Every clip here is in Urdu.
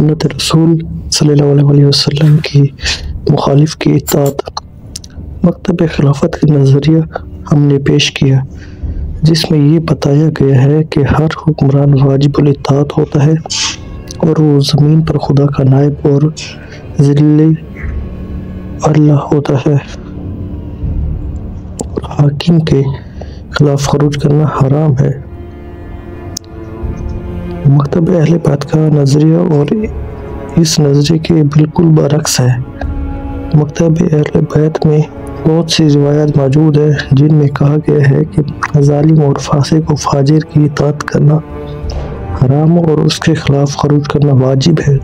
سنت رسول صلی اللہ علیہ وسلم کی مخالف کی اطاعت۔ مکتب خلافت کا نظریہ ہم نے پیش کیا، جس میں یہ بتایا گیا ہے کہ ہر حکمران واجب الاطاعت ہوتا ہے اور وہ زمین پر خدا کا نائب اور ذلی اللہ ہوتا ہے، اور حاکم کے خلاف خروج کرنا حرام ہے۔ مکتب اہل بیت کا نظریہ اور اس نظریے کے بالکل برعکس ہے۔ مکتب اہل بیت میں بہت سی روایات موجود ہیں جن میں کہا گیا ہے کہ ظالم اور فاسق و فاجر کی اطاعت کرنا حرام اور اس کے خلاف خروج کرنا واجب ہے۔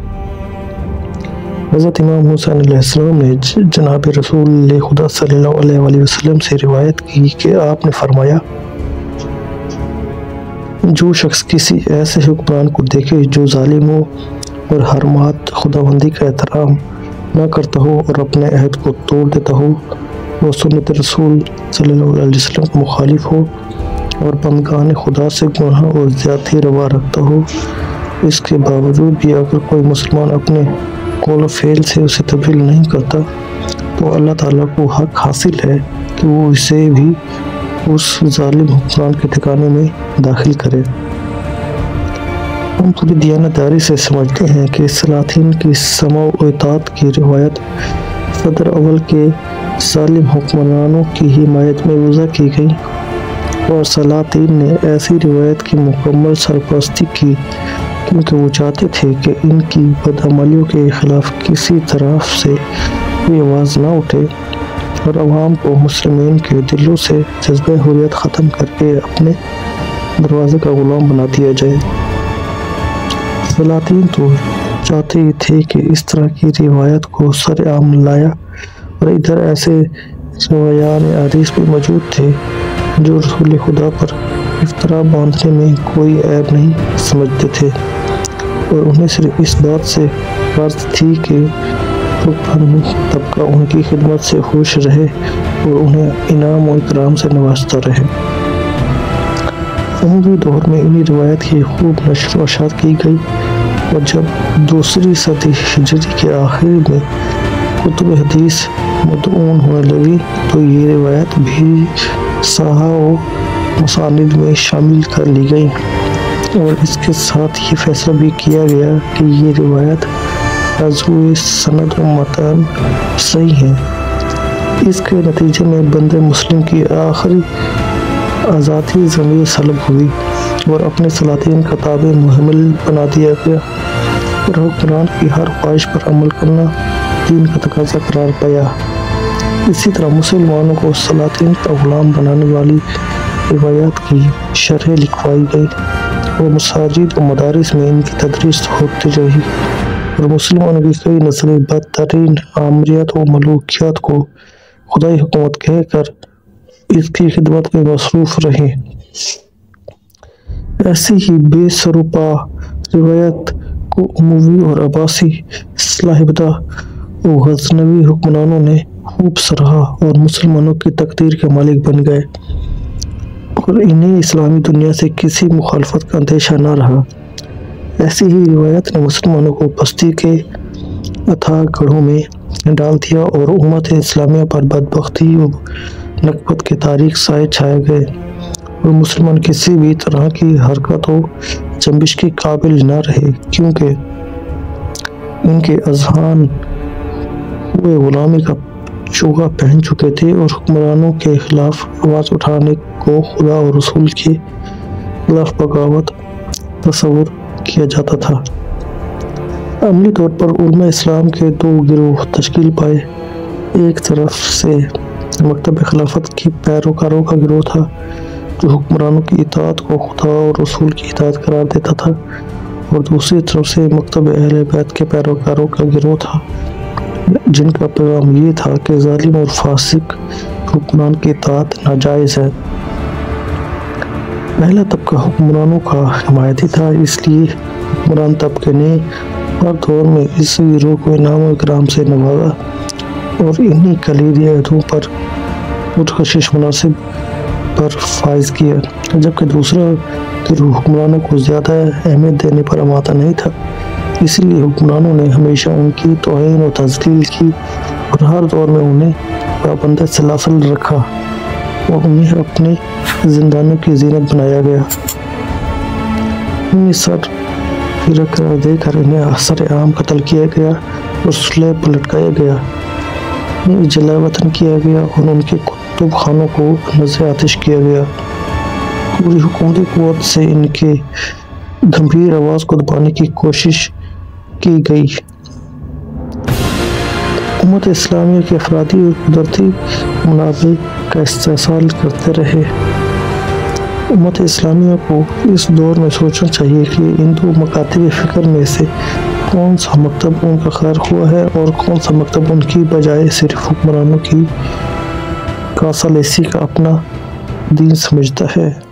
حضرت امام حسین علیہ السلام نے جناب رسول خدا صلی اللہ علیہ وسلم سے روایت کی کہ آپ نے فرمایا، جو شخص کسی ایسے حکمران کو دیکھے جو ظالم ہو اور حرمات خداوندی کا احترام نہ کرتا ہو اور اپنے عہد کو توڑ دیتا ہو، وہ سنت رسول صلی اللہ علیہ وسلم کو مخالف ہو اور بندگان خدا سے گناہ اور زیادتی روا رکھتا ہو، اس کے باوجود بھی اگر کوئی مسلمان اپنے قول و فعل سے اسے تبدیل نہیں کرتا تو اللہ تعالیٰ کو حق حاصل ہے کہ وہ اسے بھی اس ظالم حکمران کے ٹھکانے میں داخل کرے۔ ہم پوری دیانتداری سے سمجھتے ہیں کہ سلاطین کی سمع و اطاعت کی روایت صدر اول کے ظالم حکمرانوں کی حمایت میں وضع کی گئی، اور سلاطین نے ایسی روایت کی مکمل سرپرستی کی کیونکہ وہ چاہتے تھے کہ ان کی بدعملیوں کے خلاف کسی طرف سے کوئی آواز نہ اٹھے اور عوام کو مسلمین کے دلوں سے جذبہ حریت ختم کر کے اپنے دروازے کا غلام بنا دیا جائے۔ سلاطین تو چاہتے ہی تھے کہ اس طرح کی روایت کو سر عام لایا، اور ادھر ایسے روایان حدیث بھی موجود تھے جو رسول خدا پر افطرا باندھنے میں کوئی عیب نہیں سمجھتے تھے، اور انہیں صرف اس بات سے غرض تھی کہ حکمران طبقہ ان کی خدمت سے خوش رہے اور انہیں انعام و اکرام سے نوازتا رہے۔ اموی دور میں انہی روایت کی خوب نشر و اشاعت کی گئی، اور جب دوسری صدی ہجری کے آخر میں کتب حدیث مدعون ہونے لگی تو یہ روایت بھی صحاح و مساند میں شامل کر لی گئی، اور اس کے ساتھ یہ فیصلہ بھی کیا گیا کہ یہ روایت از روئے سند و متن صحیح ہے۔ اس کے نتیجے میں بند مسلم کی آخری آزادی ضمیر سلب ہوئی اور اپنے سلاطین کا تابع محمل بنا دیا گیا، اور حکمران کی ہر خواہش پر عمل کرنا دین کا تقاضا قرار پایا۔ اسی طرح مسلمانوں کو سلاطین کا غلام بنانے والی روایات کی شرح لکھوائی گئی، اور مساجد و مدارس میں ان کی تدریس ہوتی رہی، اور مسلمانوں کی کئی نسلیں بدترین آمریت و ملوکیت کو خدائی حکومت کہہ کر اس کی خدمت میں مصروف رہیں۔ ایسی ہی بے سر و پا روایت کو اموی اور عباسی صلابدہ و غزنوی حکمرانوں نے خوب سراہا اور مسلمانوں کی تقدیر کے مالک بن گئے، اور انہیں اسلامی دنیا سے کسی مخالفت کا اندیشہ نہ رہا۔ ایسی ہی روایت نے مسلمانوں کو بستی کے اتھاہ گڑھوں میں ڈال دیا، اور امت اسلامیہ پر بدبختی و نکبت کے تاریک سائے چھائے گئے، اور مسلمان کسی بھی طرح کی حرکت و جنبش کے قابل نہ رہے، کیونکہ ان کے اذہان ہوئے غلامی کا چوغا پہن چکے تھے، اور حکمرانوں کے خلاف آواز اٹھانے کو خدا اور رسول کے خلاف بغاوت تصور کیا جاتا تھا۔ عملی طور پر علماء اسلام کے دو گروہ تشکیل پائے۔ ایک طرف سے مکتب خلافت کی پیروکاروں کا گروہ تھا جو حکمرانوں کی اطاعت کو خدا اور رسول کی اطاعت قرار دیتا تھا، اور دوسری طرف سے مکتب اہل بیت کے پیروکاروں کا گروہ تھا جن کا پیغام یہ تھا کہ ظالم اور فاسق حکمران کی اطاعت ناجائز ہے۔ پہلا طبقہ حکمرانوں کا حمایتی تھا، اس لیے حکمران طبقے نے ہر دور میں اس گروہ کو انعام و اکرام سے نوازا اور انہی کلیدی عہدوں پر پرکشش مناصب پر فائز کیا، جبکہ دوسرا گروہ حکمرانوں کو زیادہ اہمیت دینے پر آمادہ نہیں تھا، اس لیے حکمرانوں نے ہمیشہ ان کی توہین و تذلیل کی اور ہر دور میں انہیں پابند سلاسل رکھا اور انہیں اپنے زندانوں کی زینت بنایا گیا۔ انہیں سر فرق قرار دے کر انہیں سر عام قتل کیا گیا اور صلیب پر لٹکایا گیا، انہیں جلا وطن کیا گیا اور ان کے کتب خانوں کو نذر آتش کیا گیا۔ پوری حکومتی قوت سے ان کے گمبھیر آواز کو دبانے کی کوشش کی گئی۔ امت اسلامیہ کے افرادی اور قدرتی منابع کا استحصال کرتے رہے۔ امت اسلامیہ کو اس دور میں سوچنا چاہیے کہ ان دو مکاتب فکر میں سے کون سا مکتب ان کا خیر خواہ ہے اور کون سا مکتب ان کی بجائے صرف حکمرانوں کی کاسالیسی کا اپنا دین سمجھتا ہے۔